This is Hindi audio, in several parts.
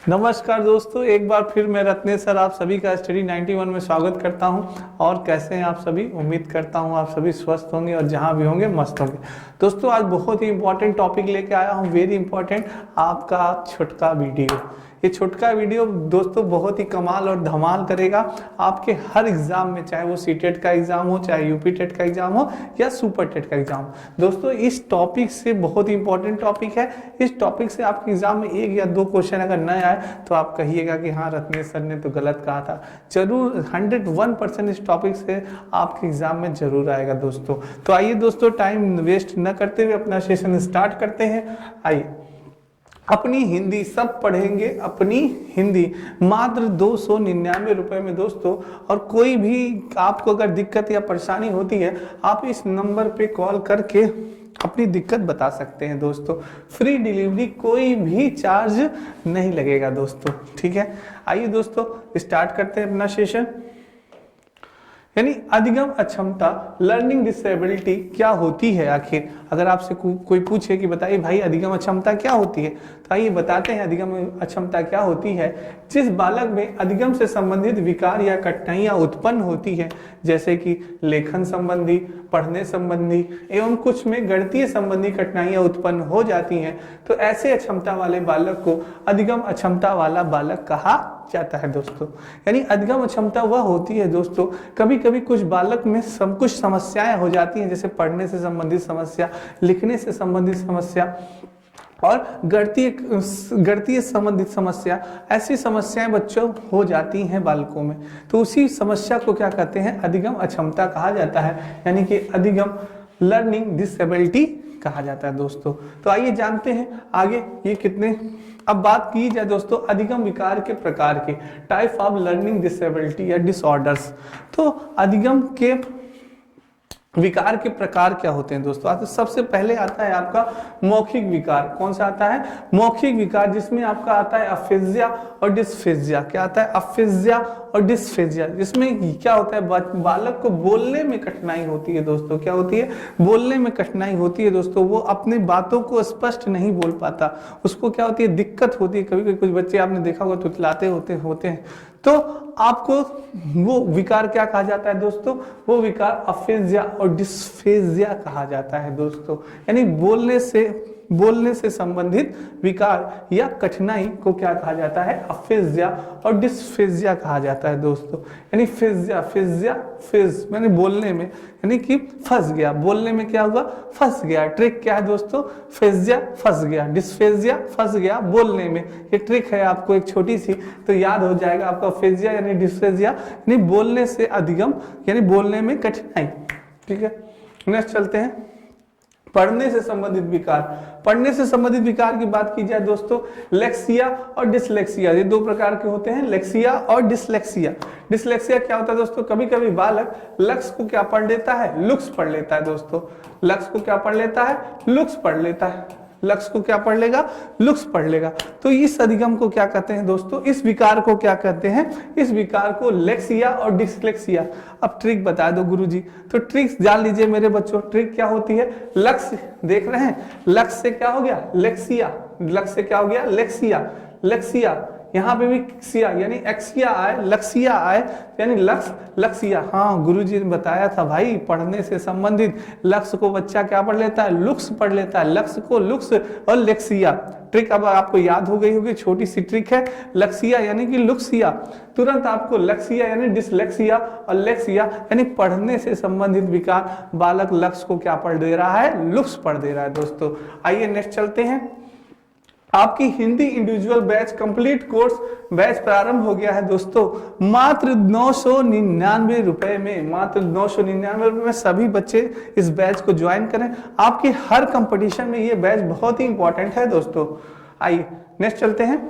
नमस्कार दोस्तों, एक बार फिर मैं रत्नेश सर आप सभी का स्टडी 91 में स्वागत करता हूं। और कैसे हैं आप सभी? उम्मीद करता हूं आप सभी स्वस्थ होंगे और जहां भी होंगे मस्त होंगे। दोस्तों आज बहुत ही इंपॉर्टेंट टॉपिक लेके आया हूं, वेरी इंपॉर्टेंट, आपका छोटका वीडियो। ये छोटका वीडियो दोस्तों बहुत ही कमाल और धमाल करेगा आपके हर एग्जाम में, चाहे वो सीटेट का एग्जाम हो, चाहे यूपी टेट का एग्जाम हो या सुपर टेट का एग्जाम हो। दोस्तों इस टॉपिक से बहुत ही इंपॉर्टेंट टॉपिक है। इस टॉपिक से आपके एग्जाम में एक या दो क्वेश्चन अगर न आए तो आप कहिएगा कि हाँ रत्नेश सर ने तो गलत कहा था। जरूर 101% इस टॉपिक से आपके एग्जाम में जरूर आएगा दोस्तों। तो आइए दोस्तों, टाइम वेस्ट न करते हुए अपना सेशन स्टार्ट करते हैं। आइए, अपनी हिंदी सब पढ़ेंगे, अपनी हिंदी मात्र 299 रुपए में दोस्तों। और कोई भी आपको अगर दिक्कत या परेशानी होती है आप इस नंबर पे कॉल करके अपनी दिक्कत बता सकते हैं दोस्तों। फ्री डिलीवरी, कोई भी चार्ज नहीं लगेगा दोस्तों, ठीक है। आइए दोस्तों स्टार्ट करते हैं अपना सेशन। यानी अधिगम अक्षमता, लर्निंग डिसेबिलिटी क्या होती है आखिर? अगर आपसे कोई पूछे कि बताइए भाई अधिगम अक्षमता क्या होती है, तो आइए बताते हैं अधिगम अक्षमता क्या होती है। जिस बालक में अधिगम से संबंधित विकार या कठिनाइयां उत्पन्न होती है, जैसे कि लेखन संबंधी, पढ़ने संबंधी एवं कुछ में गणितीय संबंधी कठिनाइयां उत्पन्न हो जाती हैं, तो ऐसे अक्षमता वाले बालक को अधिगम अक्षमता वाला बालक कहा जाता है दोस्तों। यानी अधिगम अक्षमता वह होती है दोस्तों, कभी कभी कुछ बालक में कुछ समस्याएं हो जाती हैं, जैसे पढ़ने से संबंधित समस्या, लिखने से संबंधित समस्या और गणितीय संबंधित समस्या। ऐसी समस्याएं बच्चों हो जाती हैं बालकों में, तो उसी समस्या को क्या कहते हैं? अधिगम अक्षमता कहा जाता है, यानी कि अधिगम लर्निंग डिसेबिलिटी कहा जाता है दोस्तों। तो आइए जानते हैं आगे ये कितने। अब बात की जाए दोस्तों अधिगम विकार के प्रकार के, टाइप ऑफ लर्निंग डिसेबिलिटी या डिसऑर्डर्स। तो अधिगम के विकार के प्रकार क्या होते हैं दोस्तों? तो सबसे पहले आता है आपका मौखिक विकार। कौन सा आता है? मौखिक विकार, जिसमें आपका आता है अफेजिया और डिस्फेजिया। क्या आता है? अफेजिया और डिस्फेजिया। जिसमें क्या होता है, बालक को बोलने में कठिनाई होती है दोस्तों। क्या होती है? बोलने में कठिनाई होती है दोस्तों। वो अपनी बातों को स्पष्ट नहीं बोल पाता, उसको क्या होती है? दिक्कत होती है। कभी कभी कुछ बच्चे आपने देखा होगा तुतलाते होते हैं, तो आपको वो विकार क्या कहा जाता है दोस्तों? वो विकार अफेजिया और डिस्फेजिया कहा जाता है दोस्तों। यानी बोलने से संबंधित विकार या कठिनाई को क्या कहा जाता है? अफेजिया और डिस्फेजिया कहा जाता है दोस्तों। यानी फेज यानी बोलने में, यानी कि फंस गया, बोलने में क्या हुआ? फंस गया। ट्रिक क्या है दोस्तों? फेजिया फंस गया, डिस्फेजिया फंस गया बोलने में। ये ट्रिक है आपको एक छोटी सी, तो याद हो जाएगा आपका। फेजिया यानी डिस्फेजिया यानी बोलने से अधिगम, यानी बोलने में कठिनाई, ठीक है। नेक्स्ट चलते हैं, पढ़ने से संबंधित विकार। पढ़ने से संबंधित विकार की बात की जाए दोस्तों, लेक्सिया और डिसलेक्सिया, ये दो प्रकार के होते हैं, लेक्सिया और डिसलेक्सिया। डिसलेक्सिया क्या होता है दोस्तों? कभी कभी बालक लक्ष्य को क्या पढ़ लेता है? लुक्स पढ़ लेता है दोस्तों। लक्ष्य को क्या पढ़ लेता है? लुक्स पढ़ लेता है। लक्ष्य को क्या पढ़ लेगा? लुक्स पढ़ लेगा। तो इस अधिगम को क्या कहते हैं दोस्तों? इस विकार को क्या कहते हैं? इस विकार को लेक्सिया और डिसलेक्सिया। अब ट्रिक बता दो गुरुजी। तो ट्रिक्स जान लीजिए मेरे बच्चों। ट्रिक क्या होती है? लक्ष्य देख रहे हैं, लक्ष्य से क्या हो गया? लेक्सिया। लक्ष्य से क्या हो गया? लेक्सिया। लेक्सिया यहाँ पे भी सिया यानी एक्सिया आए, लक्सिया आए, यानी लक्सिया। हाँ गुरुजी ने बताया था भाई, पढ़ने से संबंधित लक्ष्य को बच्चा क्या पढ़ लेता है? लुक्स पढ़ लेता है। लक्ष्य को लुक्स और लेक्सिया। ट्रिक अब आपको याद हो गई होगी, छोटी सी ट्रिक है। लक्सिया यानी कि लुक्सिया, तुरंत आपको लक्सिया यानी डिसलेक्सिया और लेक्सिया यानी पढ़ने से संबंधित विकार। बालक लक्ष्य को क्या पढ़ दे रहा है? लुक्स पढ़ दे रहा है दोस्तों। आइए नेक्स्ट चलते हैं। आपकी Hindi individual batch complete course batch प्रारंभ हो गया है दोस्तों। मात्र 999 रुपए में, मात्र 999 रुपए में सभी बच्चे इस बैच को ज्वाइन करें। आपके हर कंपटीशन में ये बैच बहुत ही इंपॉर्टेंट है दोस्तों। आइए नेक्स्ट चलते हैं।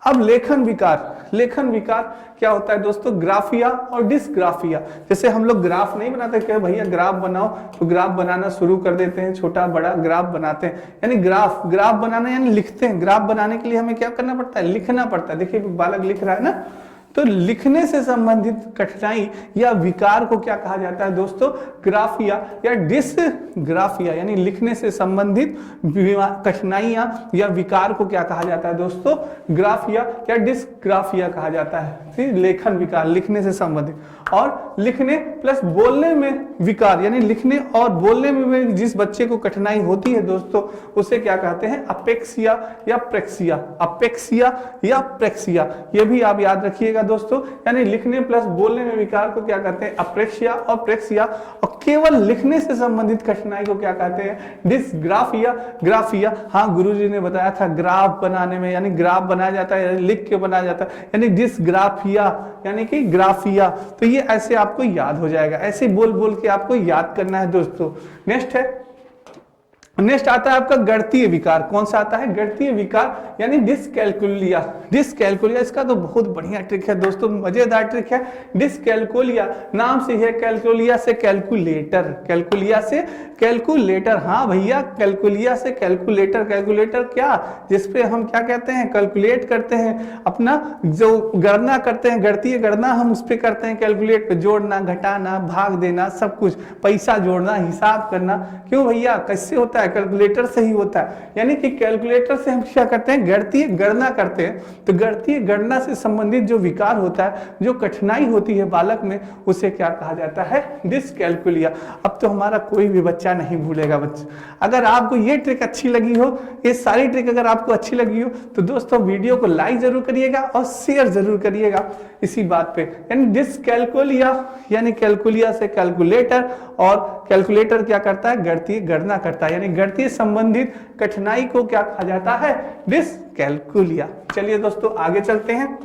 अब लेखन विकार। लेखन विकार क्या होता है दोस्तों? ग्राफिया और डिसग्राफिया। जैसे हम लोग ग्राफ नहीं बनाते, क्या भैया ग्राफ बनाओ, तो ग्राफ बनाना शुरू कर देते हैं, छोटा बड़ा ग्राफ बनाते हैं। यानी ग्राफ बनाना यानी लिखते हैं। ग्राफ बनाने के लिए हमें क्या करना पड़ता है? लिखना पड़ता है। देखिए बालक लिख रहा है ना, तो लिखने से संबंधित कठिनाई या विकार को क्या कहा जाता है दोस्तों? ग्राफिया या डिसग्राफिया, यानी लिखने से संबंधित कठिनाइयां या विकार को क्या कहा जाता है दोस्तों? ग्राफिया या डिसग्राफिया कहा जाता है। लेखन विकार, लिखने से संबंधित। और लिखने प्लस बोलने में विकार, यानी लिखने और बोलने में जिस बच्चे को कठिनाई होती है दोस्तों, उसे क्या कहते हैं? अपेक्सिया या प्रेक्सिया। अपेक्सिया या प्रेक्सिया, ये भी आप याद रखिएगा दोस्तों। यानी लिखने प्लस बोलने में विकार को क्या कहते हैं? अपेक्सिया और प्रेक्सिया। और केवल लिखने से संबंधित कठिनाई को क्या कहते हैं? डिसग्राफिया। ग्राफिया, हाँ गुरुजी ने बताया था, ग्राफ बनाने में, यानी ग्राफ बनाया जाता है, लिख के बनाया जाता है, यानी डिसग्राफिया यानी कि ग्राफिया। तो ये ऐसे आपको याद हो जाएगा, ऐसे बोल बोल के आपको याद करना है दोस्तों। नेक्स्ट आता है आपका गणितीय विकार। कौन सा आता है? गणितीय विकार यानी डिसकैलकुलिया। डिसकैलकुलिया, इसका तो बहुत बढ़िया ट्रिक है दोस्तों, मजेदार ट्रिक है। डिसकैलकुलिया नाम से है, कैलकुलिया से कैलकुलेटर, कैलकुलिया से कैलकुलेटर। हाँ भैया, कैलकुलिया से कैलकुलेटर। कैलकुलेटर क्या? जिसपे हम क्या कहते हैं? कैलकुलेट करते हैं, अपना जो गणना करते हैं, गणितीय गणना हम उस पर करते हैं, कैलकुलेट पे, जोड़ना, घटाना, भाग देना, सब कुछ, पैसा जोड़ना, हिसाब करना। क्यों भैया? कैसे होता है? कैलकुलेटर से ही होता है। यानी कि कैलकुलेटर से हम क्या करते हैं? गणितीय गणना करते हैं। तो गणितीय गणना से संबंधित जो विकार होता है, जो कठिनाई होती है बालक में, उसे क्या कहा जाता है? डिसकैलकुलिया। अब तो हमारा कोई भी बच्चा नहीं भूलेगा बच्चा। अगर आपको ये ट्रिक अच्छी लगी हो, ये सारी ट्रिक अगर आपको अच्छी लगी हो, तो दोस्तों वीडियो को लाइक जरूर करिएगा और शेयर जरूर करिएगा इसी बात पे। यानी डिसकैलकुलिया यानी कैलकुलिया से कैलकुलेटर, और कैलकुलेटर क्या करता है? गणितीय गणना करता है। यानी गणितीय संबंधित कठिनाई को क्या कहा जाता है? डिसकैलकुलिया। चलिए दोस्तों आगे चलते हैं,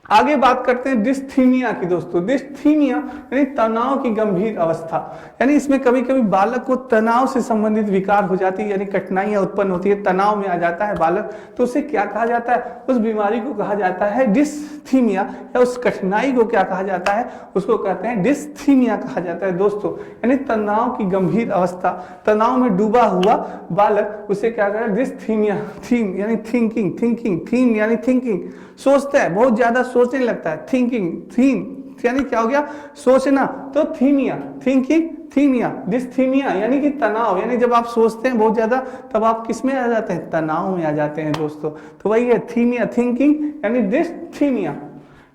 आगे बात करते हैं डिस्थीमिया की दोस्तों। डिस्थीमिया यानी तनाव की गंभीर अवस्था, यानी इसमें कभी कभी बालक को तनाव से संबंधित विकार हो जाती है, यानी कठिनाइयां उत्पन्न होती है, तनाव में आ जाता है बालक, तो उसे क्या कहा जाता है? उस बीमारी को कहा जाता है डिस्थीमिया, या उस कठिनाई को क्या कहा जाता है? उसको कहते हैं डिस्थीमिया कहा जाता है दोस्तों। यानी तनाव की गंभीर अवस्था, तनाव में डूबा हुआ बालक, उसे क्या कहते हैं? डिस्थीमिया। थीम यानी थिंकिंग, थिंकिंग, थीम यानी थिंकिंग, सोचता है, बहुत ज्यादा सोचने लगता है। थिंकिंग, थीम यानी क्या हो गया? सोचना, तो थीमिया, थिंकिंग, थीमिया। डिस्थीमिया यानी कि तनाव, यानी जब आप सोचते हैं बहुत ज्यादा, तब आप किस में आ जाते हैं? तनाव में आ जाते हैं दोस्तों। तो वही है थीमिया, थिंकिंग यानी डिस्थीमिया।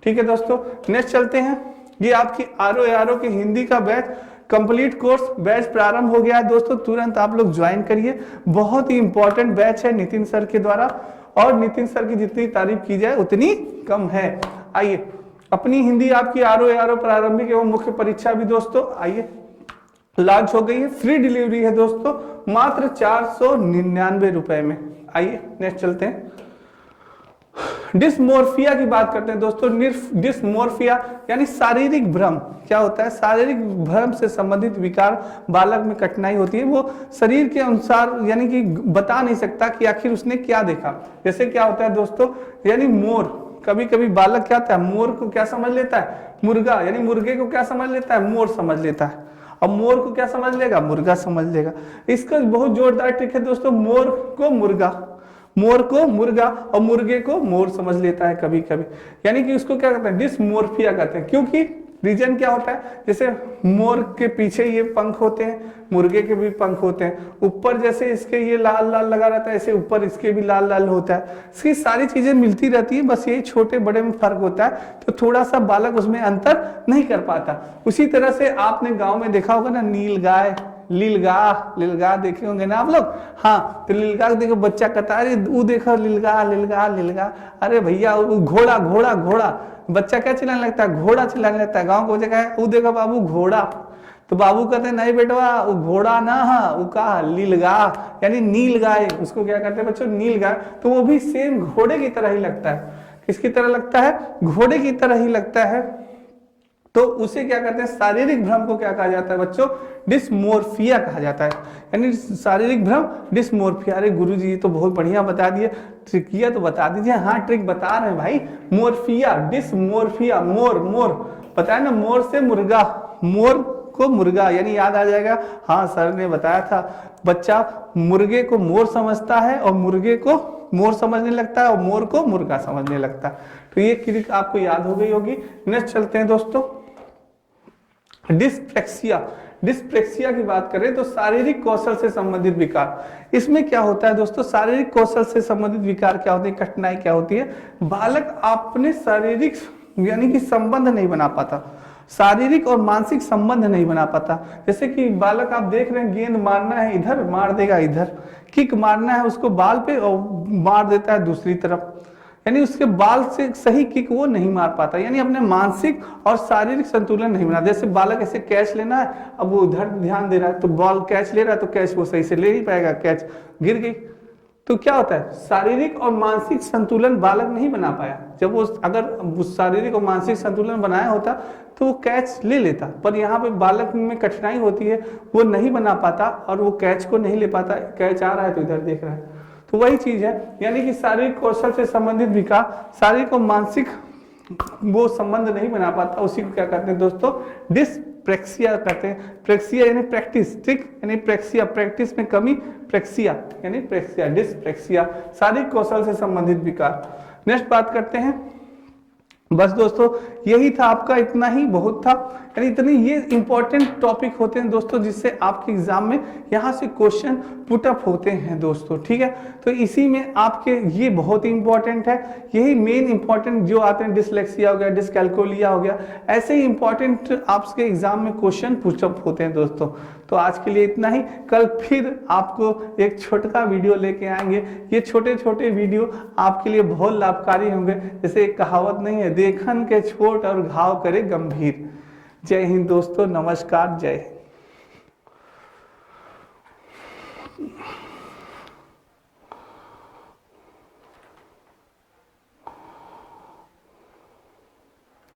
ठीक है दोस्तों, नेक्स्ट चलते हैं। ये आपकी आरओ की हिंदी का बैच, कंप्लीट कोर्स बैच प्रारंभ हो गया है दोस्तों, तुरंत आप लोग ज्वाइन करिए। बहुत ही इंपॉर्टेंट बैच है नितिन सर के द्वारा, और नितिन सर की जितनी तारीफ की जाए उतनी कम है। आइए, अपनी हिंदी आपकी आरओ प्रारंभिक एवं मुख्य परीक्षा भी दोस्तों आइए लॉन्च हो गई है। फ्री डिलीवरी है दोस्तों, मात्र 499 रुपए में। आइए नेक्स्ट चलते हैं, डिस्मोर्फिया की बात करते हैं दोस्तों। डिस्मोर्फिया यानी शारीरिक भ्रम। क्या होता है? शारीरिक भ्रम से संबंधित विकार बालक में कठिनाई होती है, वो शरीर के अनुसार यानी कि बता नहीं सकता कि आखिर उसने क्या देखा। जैसे क्या होता है दोस्तों, यानी मोर, कभी कभी बालक क्या होता है? मोर को क्या समझ लेता है? मुर्गा, यानी मुर्गे को क्या समझ लेता है? मोर समझ लेता है। अब मोर को क्या समझ लेगा? मुर्गा समझ लेगा। इसका बहुत जोरदार ट्रिक है दोस्तों, मोर को मुर्गा, मोर को मुर्गा और मुर्गे को मोर समझ लेता है कभी कभी, यानी कि उसको क्या कहते हैं? डिस्मोर्फिया कहते हैं। क्योंकि रीजन क्या होता है? जैसे मोर के पीछे ये पंख होते हैं, मुर्गे के भी पंख होते हैं, ऊपर जैसे इसके ये लाल लाल लगा रहता है, ऐसे ऊपर इसके भी लाल लाल होता है। इसकी सारी चीजें मिलती रहती है, बस यही छोटे बड़े में फर्क होता है, तो थोड़ा सा बालक उसमें अंतर नहीं कर पाता। उसी तरह से आपने गाँव में देखा होगा ना, नील गाय, लीलगा देखे होंगे ना आप लोग। हाँ, तो लीलगा देखो, बच्चा कहता है अरे वो देखो लीलगा। अरे भैया घोड़ा घोड़ा घोड़ा, बच्चा क्या चिल्लाने लगता है? घोड़ा चिल्लाने लगता है। गाँव को जगह वो देखो बाबू घोड़ा, तो बाबू कहते हैं नहीं बेटवा वो घोड़ा ना, हाँ वो कहा लीलगा, यानी नील गाय, उसको क्या कहते हैं बच्चों? नील गाय। तो वो भी सेम घोड़े की तरह ही लगता है। किसकी तरह लगता है? घोड़े की तरह ही लगता है। तो उसे क्या कहते हैं? शारीरिक भ्रम को क्या कहा जाता है बच्चों? डिस्मोर्फिया कहा जाता है। यानी शारीरिक भ्रम, डिस्मोर्फिया। अरे गुरुजी तो बहुत बढ़िया बता दिए, ट्रिकिया तो बता दीजिए। हाँ ट्रिक बता रहे हैं भाई, मोर्फिया, डिस्मोर्फिया। मोर, मोर पता है ना, मोर से मुर्गा, मोर को मुर्गा, यानी याद आ जाएगा। हाँ सर ने बताया था, बच्चा मुर्गे को मोर समझता है और मुर्गे को मोर समझने लगता है और मोर को मुर्गा समझने लगता है। तो ये ट्रिक आपको याद हो गई होगी। नेक्स्ट चलते हैं दोस्तों, डिस्प्लेक्सिया। डिस्प्लेक्सिया की बात करें तो शारीरिक कौशल से संबंधित विकार। इसमें क्या होता है दोस्तों, शारीरिक कौशल से संबंधित विकार क्या होते हैं, कठिनाई क्या होती है, बालक अपने शारीरिक यानी कि संबंध नहीं बना पाता, शारीरिक और मानसिक संबंध नहीं बना पाता। जैसे कि बालक आप देख रहे हैं, गेंद मारना है इधर मार देगा इधर, किक मारना है उसको बाल पे और मार देता है दूसरी तरफ, यानी उसके बाल से सही किक वो नहीं मार पाता, यानी अपने मानसिक और शारीरिक संतुलन नहीं बना। जैसे बालक ऐसे कैच लेना है, अब वो उधर ध्यान दे रहा है तो बॉल कैच ले रहा है तो कैच वो सही से ले नहीं पाएगा, कैच गिर गई। तो क्या होता है, शारीरिक और मानसिक संतुलन बालक नहीं बना पाया। जब वो अगर शारीरिक और मानसिक संतुलन बनाया होता तो वो कैच ले लेता, पर यहाँ पे बालक में कठिनाई होती है, वो नहीं बना पाता और वो कैच को नहीं ले पाता, कैच आ रहा है तो इधर देख रहा है। तो वही चीज है, यानी कि शारीरिक कौशल से संबंधित विकार, शारीरिक और मानसिक वो संबंध नहीं बना पाता, उसी को क्या कहते हैं दोस्तों, डिस्प्रेक्सिया कहते हैं। प्रेक्सिया यानी प्रैक्टिस, ठीक, यानी प्रेक्सिया प्रैक्टिस में कमी, प्रेक्सिया यानी प्रेक्सिया, डिस्प्रेक्सिया शारीरिक कौशल से संबंधित विकार। नेक्स्ट बात करते हैं, बस दोस्तों यही था आपका, इतना ही बहुत था, यानी इतने ये इंपॉर्टेंट टॉपिक होते हैं दोस्तों जिससे आपके एग्जाम में यहाँ से क्वेश्चन पुटअप होते हैं दोस्तों, ठीक है। तो इसी में आपके ये बहुत ही इंपॉर्टेंट है, यही मेन इंपॉर्टेंट जो आते हैं, डिसलेक्सिया हो गया, डिसकैलकुलिया हो गया, ऐसे ही इंपॉर्टेंट आपके एग्जाम में क्वेश्चन पुटअप होते हैं दोस्तों। तो आज के लिए इतना ही, कल फिर आपको एक छोटा वीडियो लेके आएंगे। ये छोटे छोटे वीडियो आपके लिए बहुत लाभकारी होंगे। जैसे एक कहावत नहीं है, देखन के छोट और घाव करे गंभीर। जय हिंद दोस्तों, नमस्कार, जय हिंद।